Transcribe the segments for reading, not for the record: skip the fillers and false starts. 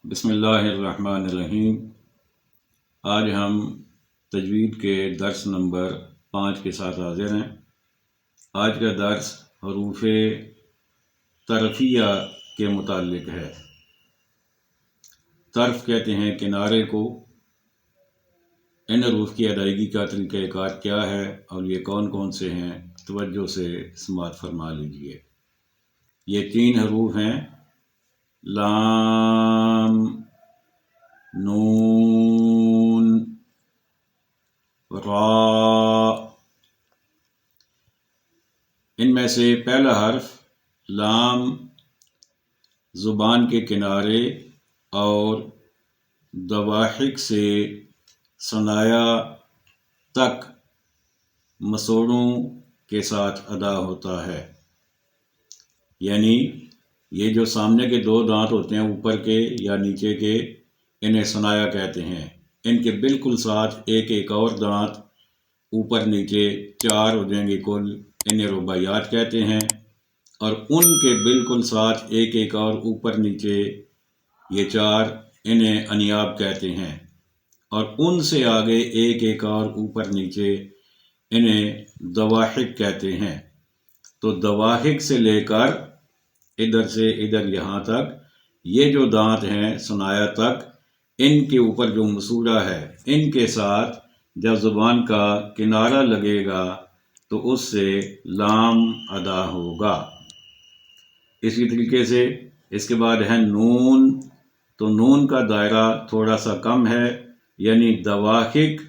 بسم اللہ الرحمن الرحیم۔ آج ہم تجوید کے درس نمبر 5 کے ساتھ حاضر ہیں۔ آج کا درس حروف طرفیہ کے متعلق ہے۔ طرف کہتے ہیں کنارے کو۔ ان حروف کی ادائیگی کا طریقہ کار کیا ہے اور یہ کون کون سے ہیں، توجہ سے سماعت فرما لیجیے۔ یہ 3 حروف ہیں: لام، نون، را۔ ان میں سے پہلا حرف لام زبان کے کنارے اور ضواحک سے ثنایا تک مسوڑوں کے ساتھ ادا ہوتا ہے، یعنی یہ جو سامنے کے 2 دانت ہوتے ہیں، اوپر کے یا نیچے کے، انہیں ثنایا کہتے ہیں۔ ان کے بالکل ساتھ ایک اور دانت اوپر نیچے 4 ہو جائیں گے کل، انہیں رباعیات کہتے ہیں۔ اور ان کے بالکل ساتھ ایک اور اوپر نیچے یہ 4، انہیں انیاب کہتے ہیں۔ اور ان سے آگے ایک اور اوپر نیچے، انہیں ضواحک کہتے ہیں۔ تو ضواحک سے لے کر ادھر سے ادھر یہاں تک یہ جو دانت ہیں ثنایا تک، ان کے اوپر جو مسوڑا ہے، ان کے ساتھ جب زبان کا کنارہ لگے گا تو اس سے لام ادا ہوگا۔ اسی طریقے سے اس کے بعد ہے نون۔ تو نون کا دائرہ تھوڑا سا کم ہے، یعنی ضواحک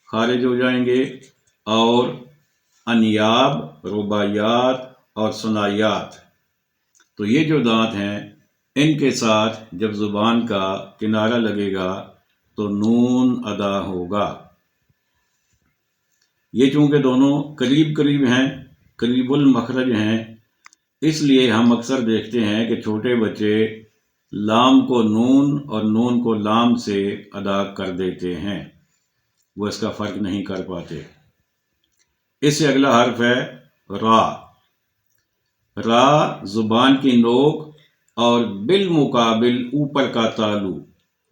خارج ہو جائیں گے اور انیاب، رباعیات اور ثنائیات، تو یہ جو دانت ہیں ان کے ساتھ جب زبان کا کنارہ لگے گا تو نون ادا ہوگا۔ یہ چونکہ دونوں قریب ہیں، قریب المخرج ہیں، اس لیے ہم اکثر دیکھتے ہیں کہ چھوٹے بچے لام کو نون اور نون کو لام سے ادا کر دیتے ہیں، وہ اس کا فرق نہیں کر پاتے۔ اس سے اگلا حرف ہے را۔ را زبان کی نوک اور بالمقابل اوپر کا تالو،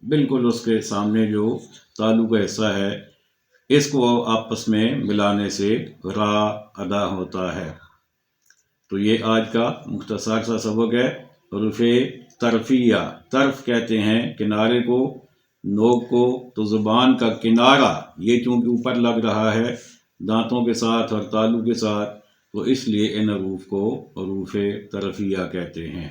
بالکل اس کے سامنے جو تالو کا حصہ ہے، اس کو آپس میں ملانے سے را ادا ہوتا ہے۔ تو یہ آج کا مختصر سا سبق ہے۔ حروف طرفیہ، طرف کہتے ہیں کنارے کو، نوک کو۔ تو زبان کا کنارہ یہ چونکہ اوپر لگ رہا ہے دانتوں کے ساتھ اور تالو کے ساتھ، تو اس لیے ان حروف کو حروف طرفیہ کہتے ہیں۔